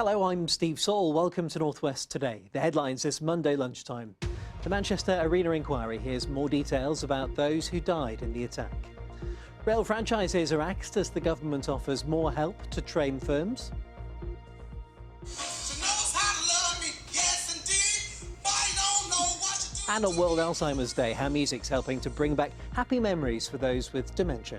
Hello, I'm Steve Saul. Welcome to North West Today. The headlines this Monday lunchtime. The Manchester Arena inquiry hears more details about those who died in the attack. Rail franchises are axed as the government offers more help to train firms. And on World Alzheimer's Day, how music's helping to bring back happy memories for those with dementia.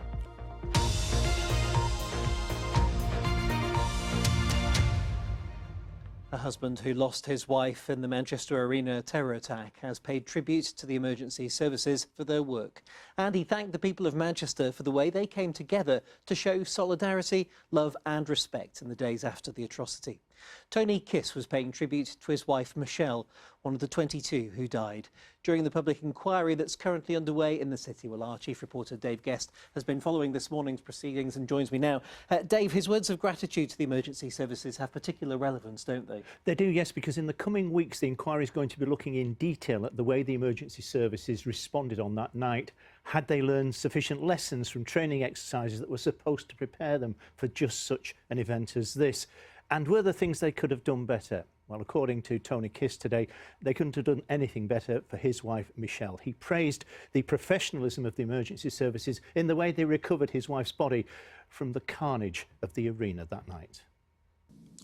A husband who lost his wife in the Manchester Arena terror attack has paid tribute to the emergency services for their work. And he thanked the people of Manchester for the way they came together to show solidarity, love and respect in the days after the atrocity. Tony Kiss was paying tribute to his wife Michelle, one of the 22 who died. During the public inquiry that's currently underway in the city, well, our chief reporter Dave Guest has been following this morning's proceedings and joins me now. Dave, his words of gratitude to the emergency services have particular relevance, don't they? They do, yes, because in the coming weeks the inquiry is going to be looking in detail at the way the emergency services responded on that night. Had they learned sufficient lessons from training exercises that were supposed to prepare them for just such an event as this? And were there things they could have done better? Well, according to Tony Kiss today, they couldn't have done anything better for his wife, Michelle. He praised the professionalism of the emergency services in the way they recovered his wife's body from the carnage of the arena that night.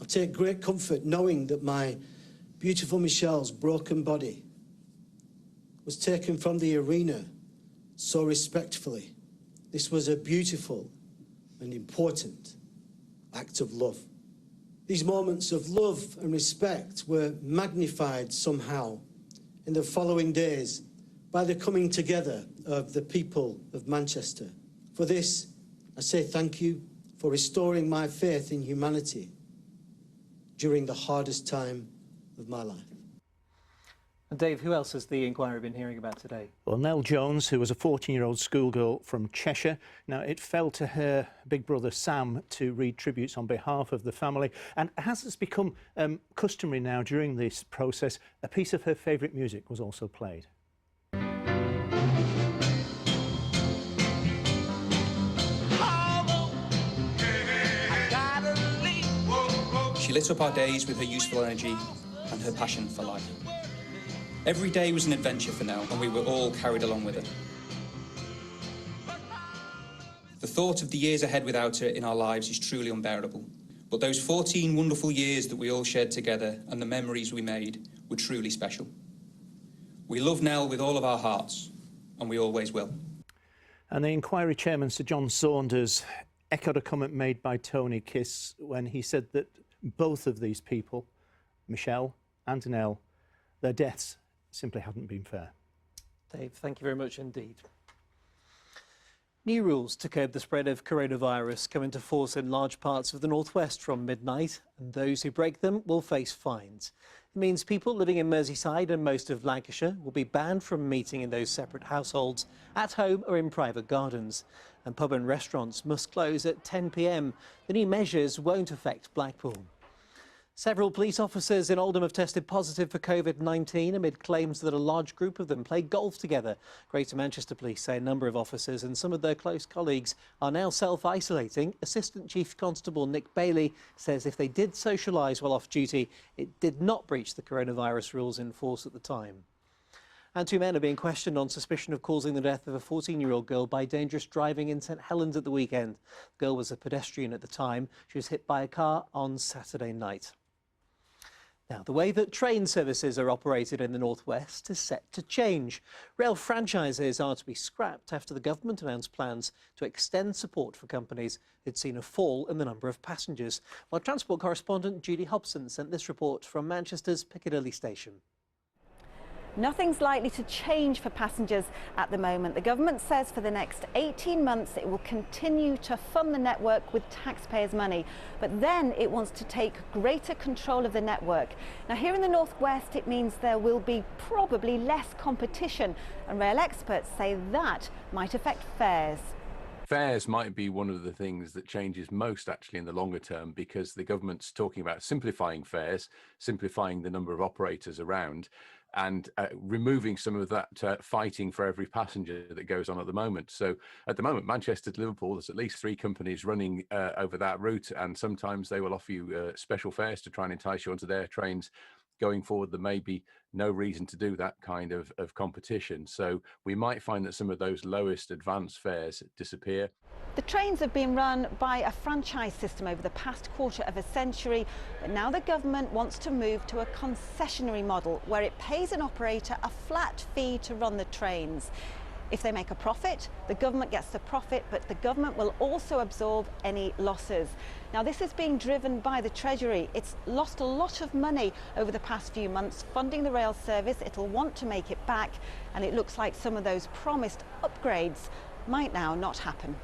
I take great comfort knowing that my beautiful Michelle's broken body was taken from the arena so respectfully. This was a beautiful and important act of love. These moments of love and respect were magnified somehow in the following days by the coming together of the people of Manchester. For this, I say thank you for restoring my faith in humanity during the hardest time of my life. And Dave, who else has the inquiry been hearing about today? Well, Nell Jones, who was a 14-year-old schoolgirl from Cheshire. Now, it fell to her big brother Sam to read tributes on behalf of the family. And as it's become customary now during this process, a piece of her favourite music was also played. She lit up our days with her useful energy and her passion for life. Every day was an adventure for Nell, and we were all carried along with her. The thought of the years ahead without her in our lives is truly unbearable. But those 14 wonderful years that we all shared together and the memories we made were truly special. We love Nell with all of our hearts, and we always will. And the inquiry chairman, Sir John Saunders, echoed a comment made by Tony Kiss when he said that both of these people, Michelle and Nell, their deaths simply haven't been fair. Dave, thank you very much indeed. New rules to curb the spread of coronavirus come into force in large parts of the northwest from midnight, and those who break them will face fines. It means people living in Merseyside and most of Lancashire will be banned from meeting in those separate households, at home or in private gardens. And pub and restaurants must close at 10 p.m. The new measures won't affect Blackpool. Several police officers in Oldham have tested positive for COVID-19 amid claims that a large group of them played golf together. Greater Manchester Police say a number of officers and some of their close colleagues are now self-isolating. Assistant Chief Constable Nick Bailey says if they did socialise while off duty, it did not breach the coronavirus rules in force at the time. And two men are being questioned on suspicion of causing the death of a 14-year-old girl by dangerous driving in St Helens at the weekend. The girl was a pedestrian at the time. She was hit by a car on Saturday night. Now, the way that train services are operated in the northwest is set to change. Rail franchises are to be scrapped after the government announced plans to extend support for companies who'd seen a fall in the number of passengers. Well, Transport correspondent Judy Hobson sent this report from Manchester's Piccadilly station. Nothing's likely to change for passengers at the moment. The government says for the next 18 months it will continue to fund the network with taxpayers' money, but then it wants to take greater control of the network. Now, here in the northwest it means there will be probably less competition, and rail experts say that might affect fares. Fares might be one of the things that changes most actually in the longer term, because the government's talking about simplifying fares, simplifying the number of operators around, and removing some of that fighting for every passenger that goes on at the moment. So at the moment, Manchester to Liverpool, there's at least 3 companies running over that route, and sometimes they will offer you special fares to try and entice you onto their trains. Going forward, there may be no reason to do that kind of competition. So we might find that some of those lowest advanced fares disappear. The trains have been run by a franchise system over the past quarter of a century, but now the government wants to move to a concessionary model where it pays an operator a flat fee to run the trains. If they make a profit, the government gets the profit, but the government will also absorb any losses. Now, this is being driven by the Treasury. It's lost a lot of money over the past few months funding the rail service. It'll want to make it back, and it looks like some of those promised upgrades might now not happen.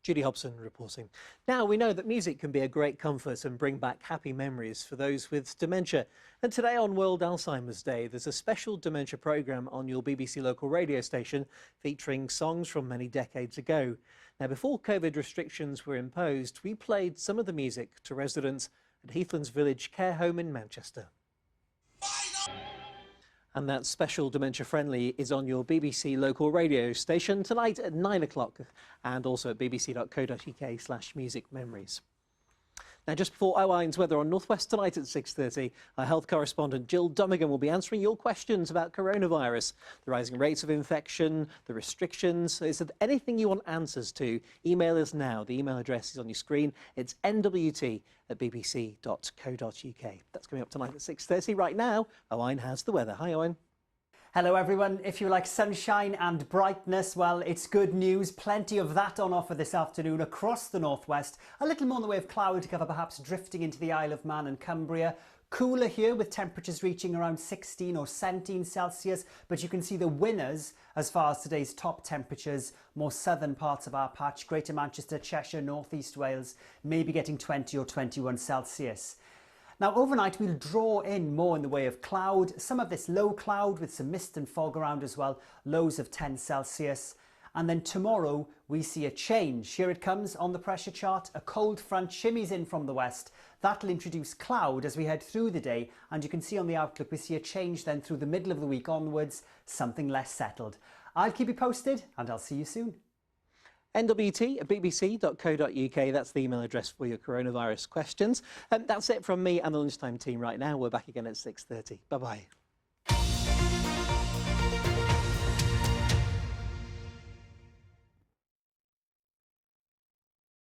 Judy Hobson reporting. Now, we know that music can be a great comfort and bring back happy memories for those with dementia. And today on World Alzheimer's Day, there's a special dementia programme on your BBC local radio station featuring songs from many decades ago. Now, before COVID restrictions were imposed, we played some of the music to residents at Heathlands Village Care Home in Manchester. And that special Dementia Friendly is on your BBC local radio station tonight at 9 o'clock and also at bbc.co.uk/music memories. Now, just before Owine's weather on North West tonight at 6:30, our health correspondent Jill Dummigan will be answering your questions about coronavirus, the rising rates of infection, the restrictions. Is there anything you want answers to? Email us now. The email address is on your screen. It's nwt@bbc.co.uk. That's coming up tonight at 6:30. Right now, Owine has the weather. Hi, Owine. Hello everyone. If you like sunshine and brightness, well, it's good news. Plenty of that on offer this afternoon across the northwest. A little more in the way of cloud cover, perhaps drifting into the Isle of Man and Cumbria. Cooler here with temperatures reaching around 16 or 17 Celsius, but you can see the winners as far as today's top temperatures. More southern parts of our patch, Greater Manchester, Cheshire, North East Wales, maybe getting 20 or 21 Celsius. Now, overnight, we'll draw in more in the way of cloud, some of this low cloud with some mist and fog around as well, lows of 10 Celsius. And then tomorrow, we see a change. Here it comes on the pressure chart. A cold front shimmies in from the west. That'll introduce cloud as we head through the day. And you can see on the outlook, we see a change then through the middle of the week onwards, something less settled. I'll keep you posted, and I'll see you soon. nwt@bbc.co.uk. That's the email address for your coronavirus questions. That's it from me and the Lunchtime team right now. We're back again at 6:30. Bye-bye.